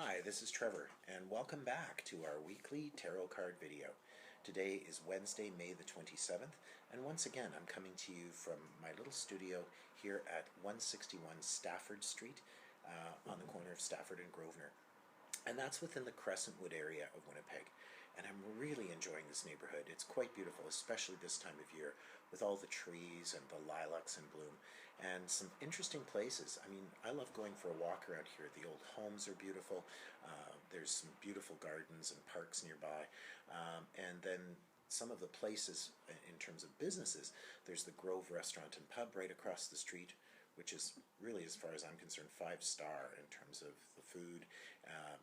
Hi, this is Trevor, and welcome back to our weekly tarot card video. Today is Wednesday, May the 27th, and once again I'm coming to you from my little studio here at 161 Stafford Street on the corner of Stafford and Grosvenor. And that's within the Crescentwood area of Winnipeg. And I'm really enjoying this neighborhood. It's quite beautiful, especially this time of year, with all the trees and the lilacs in bloom, and some interesting places. I mean, I love going for a walk around here. The old homes are beautiful. There's some beautiful gardens and parks nearby. And then some of the places, in terms of businesses, there's the Grove Restaurant and Pub right across the street, which is really, as far as I'm concerned, 5-star in terms of the food.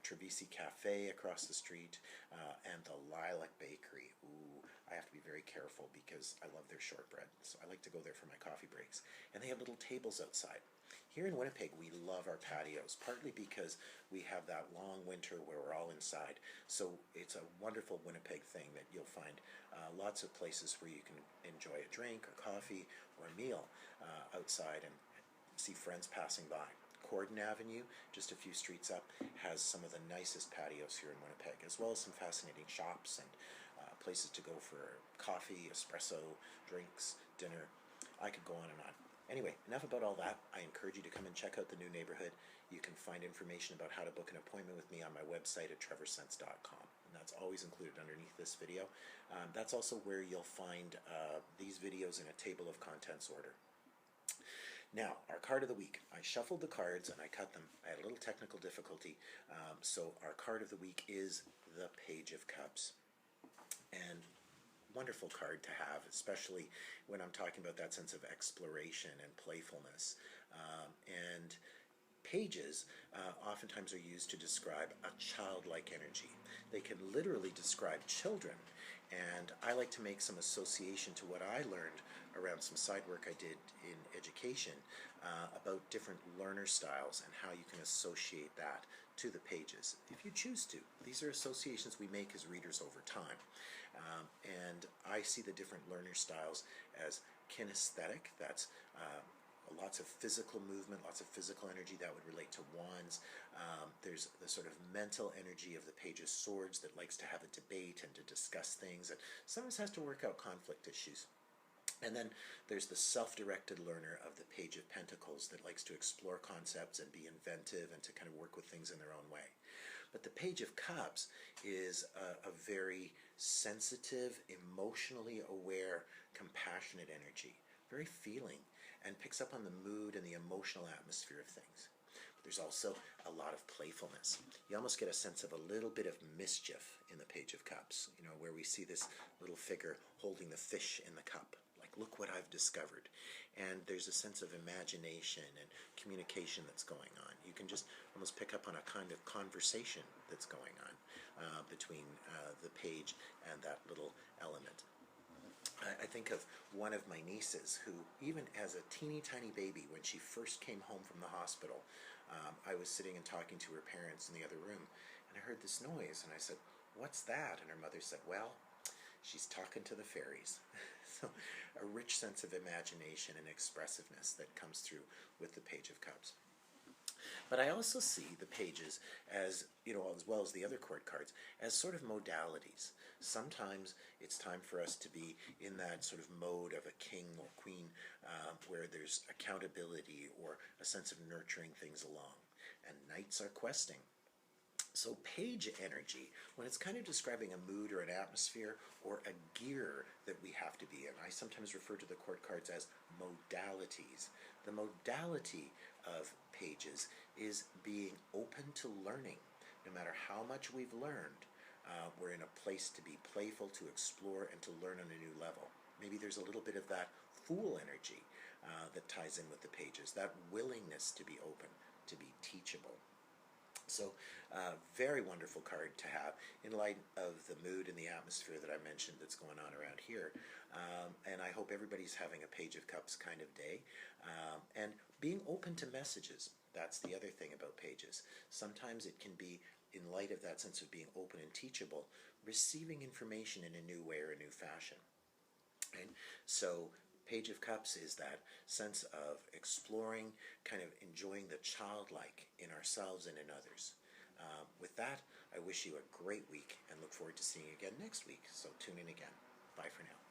Trevisi Cafe across the street, and the Lilac Bakery. Ooh, I have to be very careful because I love their shortbread, so I like to go there for my coffee breaks. And they have little tables outside. Here in Winnipeg, we love our patios, partly because we have that long winter where we're all inside. So it's a wonderful Winnipeg thing that you'll find lots of places where you can enjoy a drink or coffee or a meal outside and see friends passing by. Corden Avenue, just a few streets up, has some of the nicest patios here in Winnipeg, as well as some fascinating shops and places to go for coffee, espresso, drinks, dinner. I could go on and on. Anyway, enough about all that. I encourage you to come and check out the new neighborhood. You can find information about how to book an appointment with me on my website at trevorsense.com. And that's always included underneath this video. That's also where you'll find these videos in a table of contents order. Now, our card of the week. I shuffled the cards and I cut them. I had a little technical difficulty. So our card of the week is the Page of Cups. And wonderful card to have, especially when I'm talking about that sense of exploration and playfulness. And pages oftentimes are used to describe a childlike energy. They can literally describe children, and I like to make some association to what I learned around some side work I did in education about different learner styles and how you can associate that to the pages, if you choose to. These are associations we make as readers over time. And I see the different learner styles as kinesthetic, that's lots of physical movement, lots of physical energy that would relate to wands. There's the sort of mental energy of the Page of Swords that likes to have a debate and to discuss things and sometimes has to work out conflict issues. And then there's the self-directed learner of the Page of Pentacles that likes to explore concepts and be inventive and to kind of work with things in their own way. But the Page of Cups is a very sensitive, emotionally aware, compassionate energy. Very feeling, and picks up on the mood and the emotional atmosphere of things. But there's also a lot of playfulness. You almost get a sense of a little bit of mischief in the Page of Cups, you know, where we see this little figure holding the fish in the cup. Like, look what I've discovered. And there's a sense of imagination and communication that's going on. You can just almost pick up on a kind of conversation that's going on between the page and that little element. I think of one of my nieces who, even as a teeny tiny baby, when she first came home from the hospital, I was sitting and talking to her parents in the other room, and I heard this noise, and I said, "What's that?" And her mother said, "Well, she's talking to the fairies." So a rich sense of imagination and expressiveness that comes through with the Page of Cups. But I also see the pages as, you know, as well as the other court cards, as sort of modalities. Sometimes it's time for us to be in that sort of mode of a king or queen where there's accountability or a sense of nurturing things along. And knights are questing. So page energy, when it's kind of describing a mood or an atmosphere or a gear that we have to be in, I sometimes refer to the court cards as modalities. The modality of pages is being open to learning. No matter how much we've learned, we're in a place to be playful, to explore, and to learn on a new level. Maybe there's a little bit of that fool energy that ties in with the pages, that willingness to be open, to be teachable. So, very wonderful card to have in light of the mood and the atmosphere that I mentioned that's going on around here. And I hope everybody's having a Page of Cups kind of day. And being open to messages. That's the other thing about pages. Sometimes it can be, in light of that sense of being open and teachable, receiving information in a new way or a new fashion. And so Page of Cups is that sense of exploring, kind of enjoying the childlike in ourselves and in others. With that, I wish you a great week and look forward to seeing you again next week. So tune in again. Bye for now.